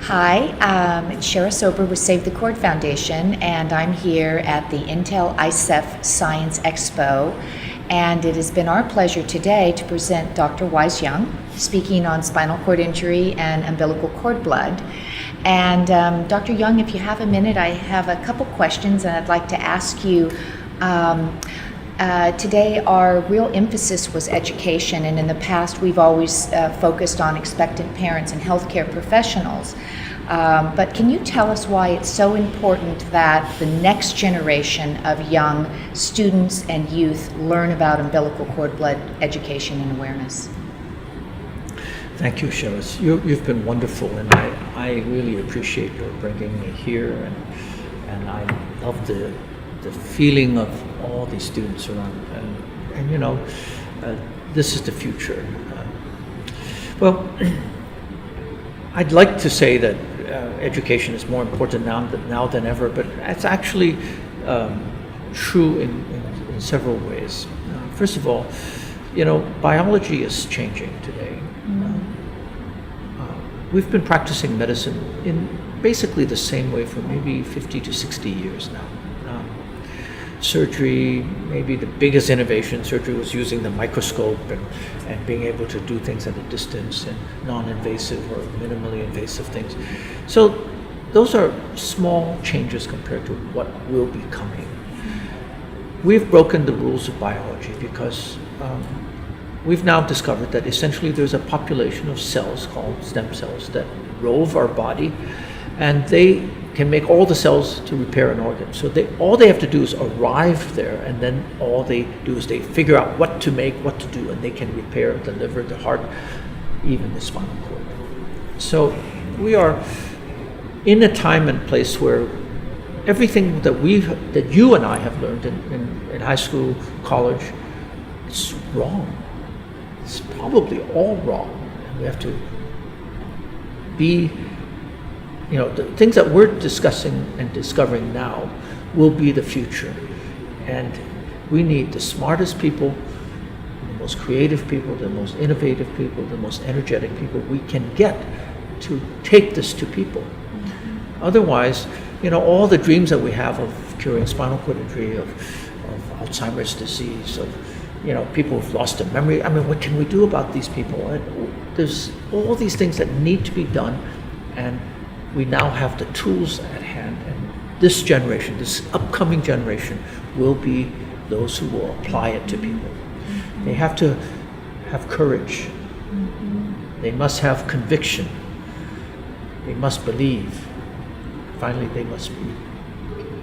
Hi, Charis Ober with Save the Cord Foundation, and I'm here at the Intel ICEF Science Expo. And it has been our pleasure today to present Dr. Wise Young, speaking on spinal cord injury and umbilical cord blood. And Dr. Young, if you have a minute, I have a couple questions and I'd like to ask you. Today our real emphasis was education, and in the past we've always focused on expectant parents and healthcare professionals. But can you tell us why it's so important that the next generation of young students and youth learn about umbilical cord blood education and awareness? Thank you, Charis. You've been wonderful, and I really appreciate your bringing me here, and I love the feeling of all these students around, and you know, this is the future. Well, I'd like to say that education is more important now than ever, but it's actually true in several ways. First of all, you know, biology is changing today. We've been practicing medicine in basically the same way for maybe 50 to 60 years now. Surgery, maybe the biggest innovation, surgery was using the microscope and being able to do things at a distance and non-invasive or minimally invasive things. So those are small changes compared to what will be coming. We've broken the rules of biology because we've now discovered that essentially there's a population of cells called stem cells that rove our body, and they can make all the cells to repair an organ. So all they have to do is arrive there, and then all they do is they figure out what to make, what to do, and they can repair the liver, the heart, even the spinal cord. So we are in a time and place where everything that you and I have learned in high school, college, it's wrong. It's probably all wrong. And we have to be, you know, the things that we're discussing and discovering now will be the future. And we need the smartest people, the most creative people, the most innovative people, the most energetic people we can get to take this to people. Otherwise, you know, all the dreams that we have of curing spinal cord injury, of Alzheimer's disease, of, you know, people who've lost their memory. I mean, what can we do about these people? And there's all these things that need to be done, and we now have the tools at hand, and this generation, this upcoming generation, will be those who will apply it to people. They have to have courage. They must have conviction. They must believe. Finally, they must be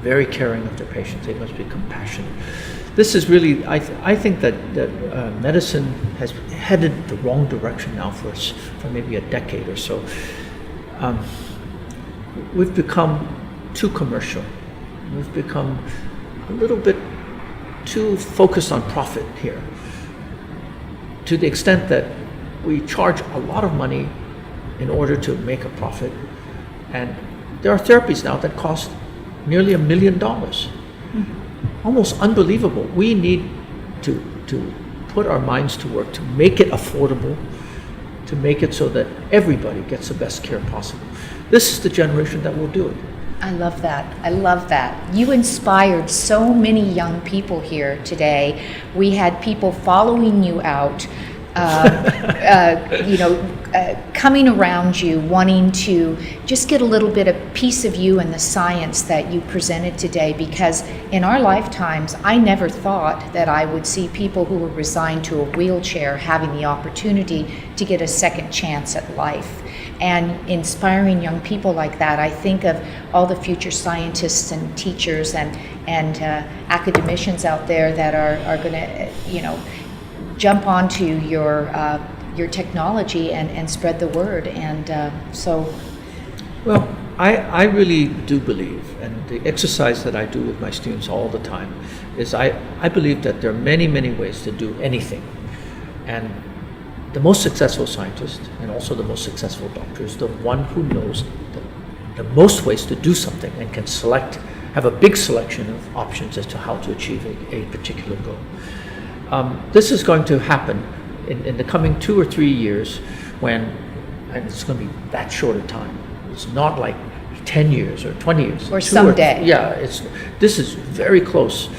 very caring of their patients. They must be compassionate. This is really, I think that medicine has headed the wrong direction now for maybe a decade or so. We've become too commercial. We've become a little bit too focused on profit here, to the extent that we charge a lot of money in order to make a profit. And there are therapies now that cost nearly $1 million. Almost unbelievable. We need to put our minds to work to make it affordable, to make it so that everybody gets the best care possible. This is the generation that will do it. I love that. I love that. You inspired so many young people here today. We had people following you out, coming around you, wanting to just get a little bit of piece of you and the science that you presented today, because in our lifetimes, I never thought that I would see people who were resigned to a wheelchair having the opportunity to get a second chance at life. And inspiring young people like that, I think of all the future scientists and teachers and academicians out there that are going to, jump onto your technology and spread the word. And so. Well, I really do believe, and the exercise that I do with my students all the time is I believe that there are many, many ways to do anything. And the most successful scientist and also the most successful doctor is the one who knows the most ways to do something and can have a big selection of options as to how to achieve a particular goal. This is going to happen in the coming 2 or 3 years when and it's going to be that short a time. It's not like 10 years or 20 years. Or someday. This is very close.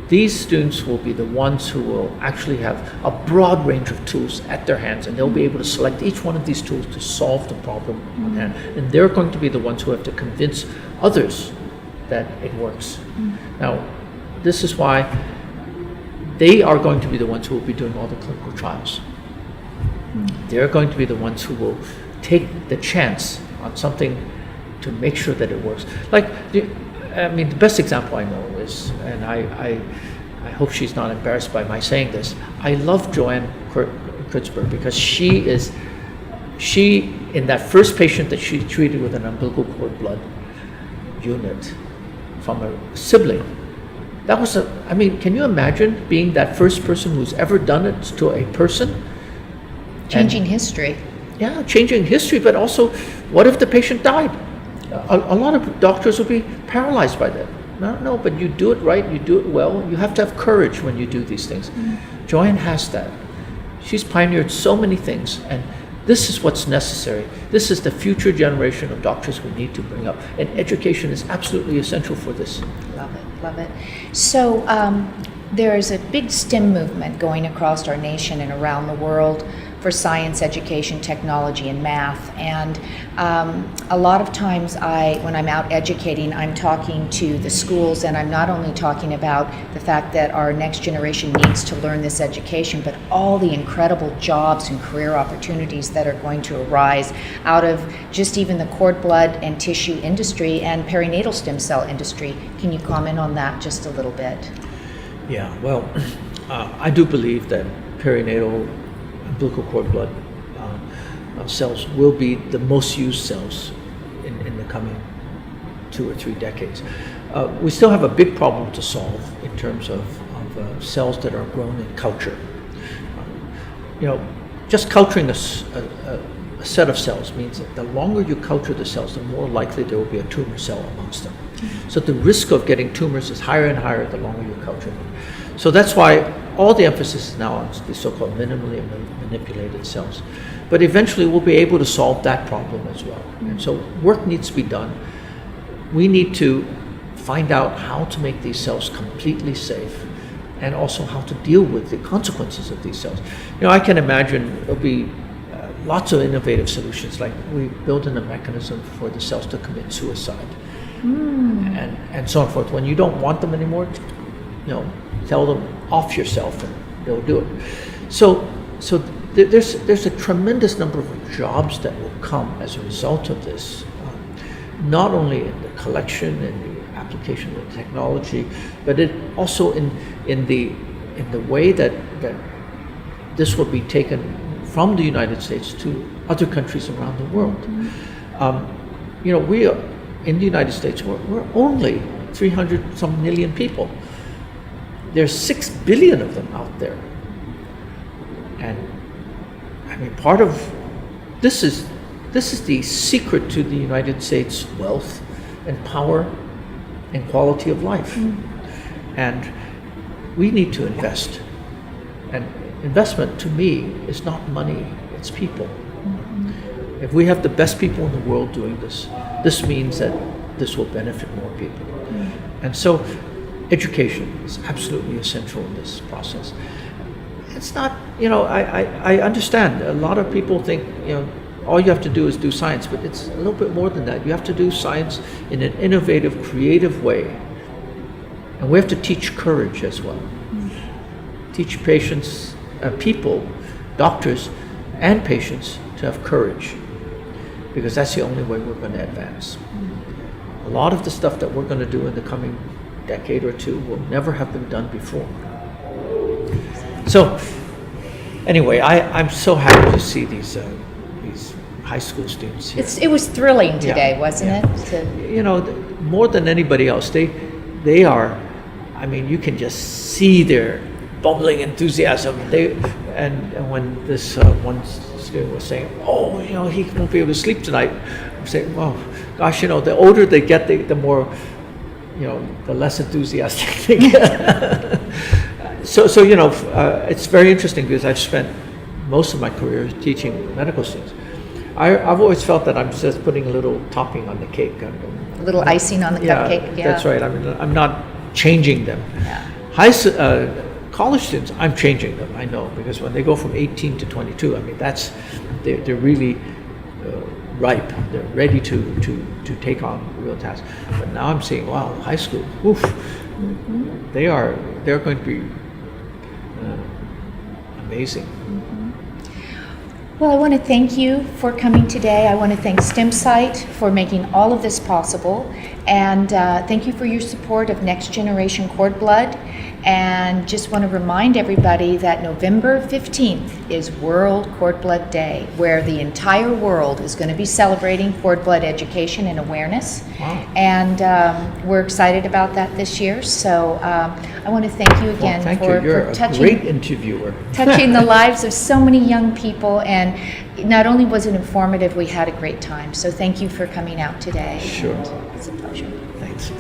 These students will be the ones who will actually have a broad range of tools at their hands, and they'll be able to select each one of these tools to solve the problem on hand. And they're going to be the ones who have to convince others that it works. Now, this is why they are going to be the ones who will be doing all the clinical trials. They're going to be the ones who will take the chance on something to make sure that it works. Like, the best example I know is, and I hope she's not embarrassed by my saying this, I love Joanne Kurtzberg because she, in that first patient that she treated with an umbilical cord blood unit from a sibling, that was can you imagine being that first person who's ever done it to a person? Changing history. Yeah, changing history, but also, what if the patient died? A lot of doctors will be paralyzed by that. No, but you do it right, you do it well. You have to have courage when you do these things. Joanne has that. She's pioneered so many things, and this is what's necessary. This is the future generation of doctors we need to bring up, and education is absolutely essential for this. Love it. So there is a big STEM movement going across our nation and around the world for science, education, technology, and math. And a lot of times when I'm out educating, I'm talking to the schools, and I'm not only talking about the fact that our next generation needs to learn this education, but all the incredible jobs and career opportunities that are going to arise out of just even the cord blood and tissue industry and perinatal stem cell industry. Can you comment on that just a little bit? Yeah, well, I do believe that perinatal umbilical cord blood cells will be the most used cells in the coming 2 or 3 decades. We still have a big problem to solve in terms of cells that are grown in culture. Just culturing a set of cells means that the longer you culture the cells, the more likely there will be a tumor cell amongst them. So the risk of getting tumors is higher and higher the longer you culture them. So that's why all the emphasis is now on the so-called minimally manipulated cells. But eventually we'll be able to solve that problem as well. And so work needs to be done. We need to find out how to make these cells completely safe, and also how to deal with the consequences of these cells. I can imagine there'll be lots of innovative solutions, like we build in a mechanism for the cells to commit suicide, and so on and forth. When you don't want them anymore, tell them off yourself and they'll do it. So there's a tremendous number of jobs that will come as a result of this, not only in the collection and the application of the technology, but it also in the way that this will be taken from the United States to other countries around the world. We are, in the United States, we're only 300 some million people. There's 6 billion of them out there. And part of this is the secret to the United States' wealth and power and quality of life. And we need to invest. And investment, to me, is not money, it's people. If we have the best people in the world doing this, this means that this will benefit more people. And so education is absolutely essential in this process. It's not, I understand. A lot of people think, all you have to do is do science, but it's a little bit more than that. You have to do science in an innovative, creative way. And we have to teach courage as well. Teach patients, people, doctors, and patients to have courage, because that's the only way we're going to advance. A lot of the stuff that we're going to do in the coming decade or two will never have been done before. So, anyway, I'm so happy to see these high school students here. It was thrilling today, wasn't it? More than anybody else, they are. You can just see their bubbling enthusiasm. And when this one student was saying, he won't be able to sleep tonight, I'm saying, well, gosh, the older they get, the more, the less enthusiastic they get. So it's very interesting, because I've spent most of my career teaching medical students. I've always felt that I'm just putting a little topping on the cake. A little icing on the cupcake. Yeah, that's right. I'm not changing them. Yeah. College students, I'm changing them. I know, because when they go from 18 to 22, I mean, they're really ripe. They're ready to take on real tasks. But now I'm seeing, wow, high school, oof, they're going to be amazing. Well, I want to thank you for coming today. I want to thank StemCyte for making all of this possible. And thank you for your support of Next Generation Cord Blood. And just want to remind everybody that November 15th is World Cord Blood Day, where the entire world is going to be celebrating cord blood education and awareness. Wow. And we're excited about that this year. So I want to thank you again Thank for, you. You're for a touching great interviewer. touching the lives of so many young people. And not only was it informative, we had a great time. So thank you for coming out today. Sure. It's a pleasure. Thanks.